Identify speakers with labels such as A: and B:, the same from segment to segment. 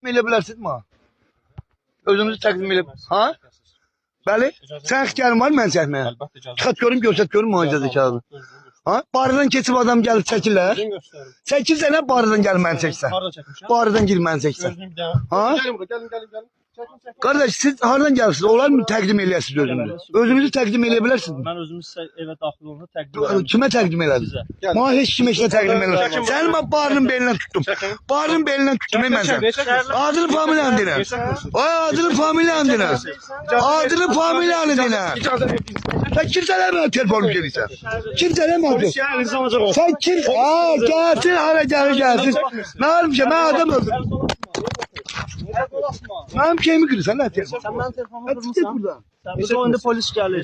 A: Elə bilərsinizmi? Özünüzü təqdim elə. Ha? Bəli? Sən ixtiyarın var mən çəkməyə? Çıxat görüm, göstər görüm müalicədə kağıdı. Ha? Barıdan keçib adam gəlib çəkirlər. Çəkirsə nə barıdan gəlib mən çəksən? Barıdan gəlib mən çəksən. Ha? Gəlin. Kardeş siz hardan gelirsiniz? Onlar mı təqdim eləyəsiniz özünüzü? Özünüzü təqdim eləyə bilərsiniz.
B: Mən özümüz evə daxil olanda təqdim edirəm.
A: Kimə təqdim elədiniz? Mənə heç kimə işlə təqdim elədim. Səni mən barının belindən tutdum. Barının belindən tutdum mən səni. Adını familiyanı dinə. Ay adını familiyanı dinə. Adını familiyanı dinə. Sen kimsələr mənə telefonum gelirsən? Kimsələr mənə telefonum? Sen kim? Aa gelsin hara gelsin. Ne almışım ben adam öldürdüm. Mənim şeyimi kırırsan lan telefon.
B: Sən mənim telefonumu qırmısan. Biz oyunda polis gəlir.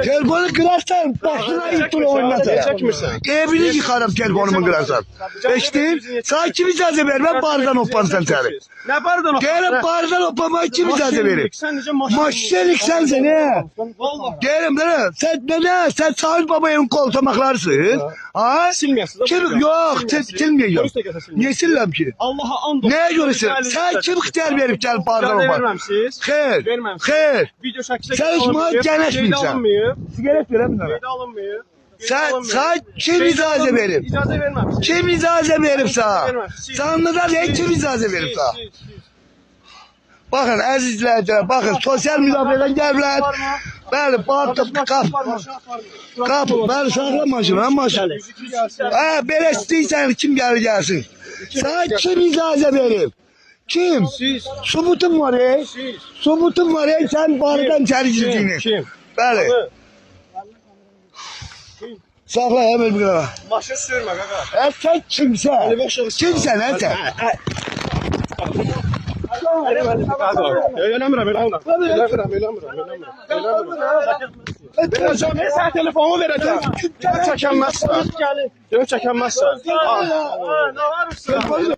A: Telefonu kırarsan başına ittir oynatır. Evini yıkarım telefonumu kırarsan. Eşittin? Sana kim icazə verir? Ben bardan opansan seni.
B: Ne bardan opansan?
A: Gelin bardan opamaya kim icazə verir? Maşinelik sen seni. Gelin lan. Sen ne? Sen Sahil Baba'nın koltamaklarsın. Ha?
B: Silmiyorsun.
A: Kim? Yok. Silmiyorum. Niye silmem ki?
B: Allah'a and olsun.
A: Neye görürsün? Sen kim ihtiyar verip gel bardan opan?
B: Verməmsiz.
A: Xeyr.
B: Verməmsiz.
A: Xeyr.
B: Video çəkişə
A: Sen hiç bana gələşmirsən. Sigaret verəmin
B: Qeydə alınmıyor.
A: Sen kim icazə verip?
B: İcazə verməmsiz.
A: Kim icazə verip sana? Sanlıdan ne kim icazə verip sana? Bakın əzizləyicilər, bakın sosyal müdafiədən gəliblər. Bəli, baxdım, qap, bəli, saxla maşını, maşını. Belə istəyirsən kim gəlir gəlsin. Sana kim icazə verip? Kim? Subutum var ya. Subutum var ya sen bardan içeri girdiğini.
B: Kim?
A: Bəli. Saxla hemen bir qara.
B: Maşın sürmə qaqa.
A: Sen kimsə? Kimsən lan sen?
B: Eləmirəm. Verəcəm, sən telefonu verəcəm. Çəkənməzsən. Çəkənməzsən.
A: Telefonu